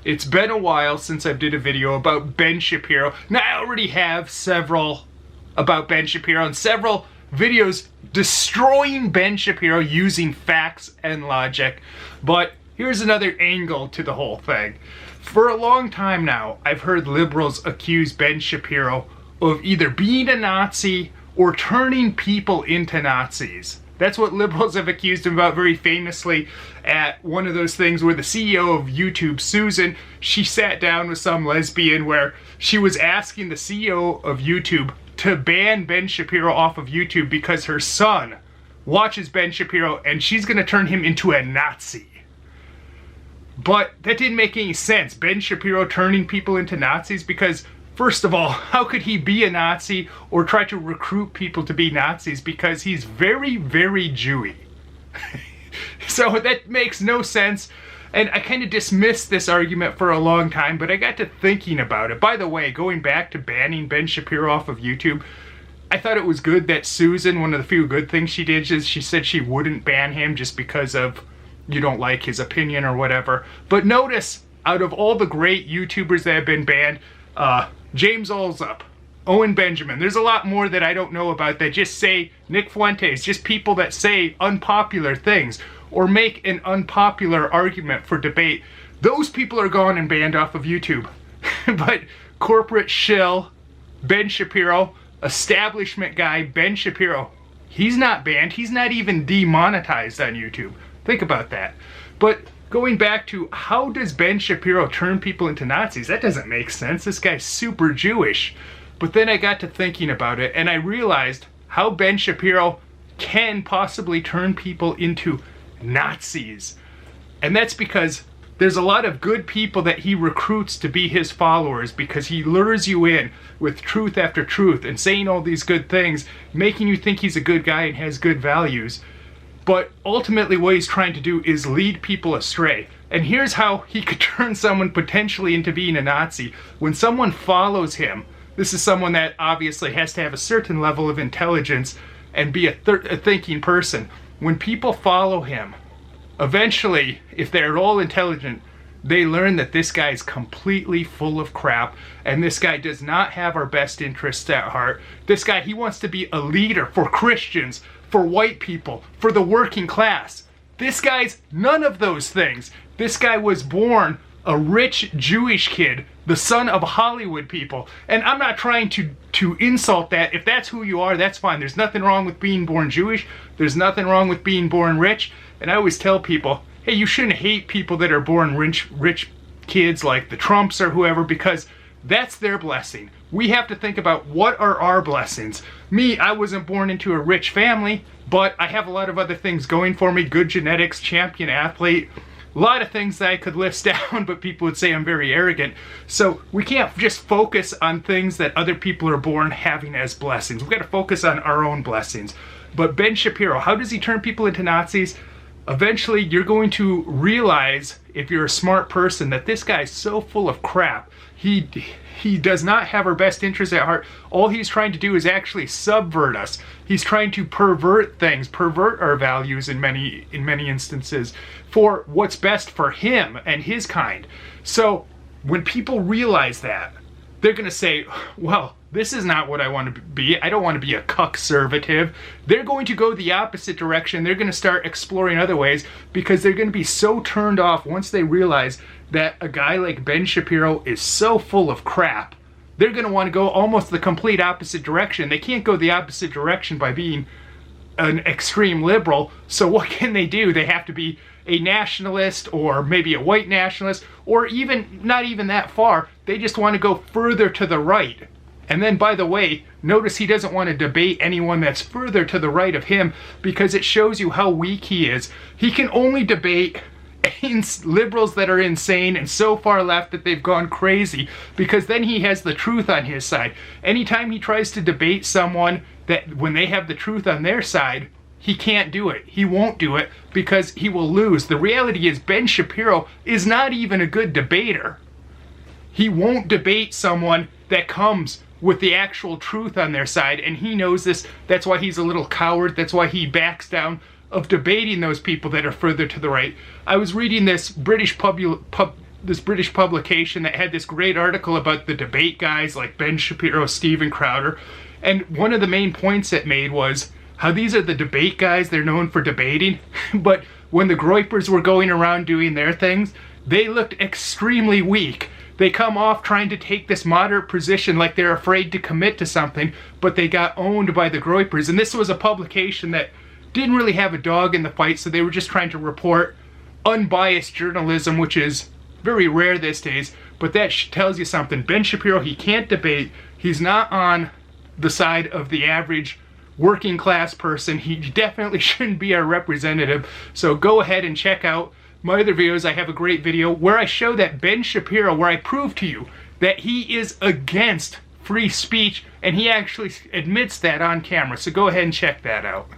It's been a while since I did a video about Ben Shapiro. Now, I already have several about Ben Shapiro and several videos destroying Ben Shapiro using facts and logic. But here's another angle to the whole thing. For a long time now, I've heard liberals accuse Ben Shapiro of either being a Nazi or turning people into Nazis. That's what liberals have accused him about very famously at one of those things where the CEO of YouTube, Susan, she sat down with some lesbian where she was asking the CEO of YouTube to ban Ben Shapiro off of YouTube because her son watches Ben Shapiro and she's going to turn him into a Nazi. But that didn't make any sense. Ben Shapiro turning people into Nazis because, first of all, how could he be a Nazi or try to recruit people to be Nazis? Because he's very, very Jewy. So that makes no sense. And I kind of dismissed this argument for a long time, but I got to thinking about it. By the way, going back to banning Ben Shapiro off of YouTube, I thought it was good that Susan, one of the few good things she did is she said she wouldn't ban him just because of you don't like his opinion or whatever. But notice, out of all the great YouTubers that have been banned, James Allsup, Owen Benjamin. There's a lot more that I don't know about that just say Nick Fuentes, just people that say unpopular things or make an unpopular argument for debate. Those people are gone and banned off of YouTube. But corporate shill, Ben Shapiro, establishment guy, Ben Shapiro, he's not banned. He's not even demonetized on YouTube. Think about that. But going back to how does Ben Shapiro turn people into Nazis? That doesn't make sense. This guy's super Jewish. But then I got to thinking about it and I realized how Ben Shapiro can possibly turn people into Nazis. And that's because there's a lot of good people that he recruits to be his followers because he lures you in with truth after truth and saying all these good things, making you think he's a good guy and has good values. But ultimately what he's trying to do is lead people astray. And here's how he could turn someone potentially into being a Nazi. When someone follows him, this is someone that obviously has to have a certain level of intelligence and be a thinking person. When people follow him, eventually, if they're at all intelligent, they learn that this guy is completely full of crap and this guy does not have our best interests at heart. This guy, he wants to be a leader for Christians, for white people, for the working class. This guy's none of those things. This guy was born a rich Jewish kid, the son of Hollywood people. And I'm not trying to insult that. If that's who you are, that's fine. There's nothing wrong with being born Jewish. There's nothing wrong with being born rich. And I always tell people, hey, you shouldn't hate people that are born rich kids like the Trumps or whoever because that's their blessing. We have to think about what are our blessings. Me, I wasn't born into a rich family, but I have a lot of other things going for me. Good genetics, champion athlete, a lot of things that I could list down, but people would say I'm very arrogant. So we can't just focus on things that other people are born having as blessings. We've got to focus on our own blessings. But Ben Shapiro, how does he turn people into Nazis? Eventually, you're going to realize, if you're a smart person, that this guy's so full of crap. He does not have our best interests at heart. All he's trying to do is actually subvert us. He's trying to pervert things, pervert our values in many instances for what's best for him and his kind. So when people realize that, they're going to say, well, this is not what I want to be. I don't want to be a cuck-servative. They're going to go the opposite direction. They're going to start exploring other ways because they're going to be so turned off once they realize that a guy like Ben Shapiro is so full of crap. They're going to want to go almost the complete opposite direction. They can't go the opposite direction by being an extreme liberal. So what can they do? They have to be a nationalist or maybe a white nationalist or even not even that far. They just want to go further to the right. And then, by the way, notice he doesn't want to debate anyone that's further to the right of him because it shows you how weak he is. He can only debate liberals that are insane and so far left that they've gone crazy because then he has the truth on his side. Anytime he tries to debate someone that when they have the truth on their side, he can't do it. He won't do it because he will lose. The reality is Ben Shapiro is not even a good debater. He won't debate someone that comes with the actual truth on their side, and he knows this. That's why he's a little coward. That's why he backs down of debating those people that are further to the right. I was reading this British this British publication that had this great article about the debate guys like Ben Shapiro, Steven Crowder. And one of the main points it made was how these are the debate guys, they're known for debating, but when the Groypers were going around doing their things, they looked extremely weak. They come off trying to take this moderate position like they're afraid to commit to something, but they got owned by the Groypers. And this was a publication that didn't really have a dog in the fight, so they were just trying to report unbiased journalism, which is very rare these days. But that tells you something. Ben Shapiro, he can't debate. He's not on the side of the average working class person. He definitely shouldn't be our representative. So go ahead and check out my other videos. I have a great video where I show that Ben Shapiro, where I prove to you that he is against free speech, and he actually admits that on camera. So go ahead and check that out.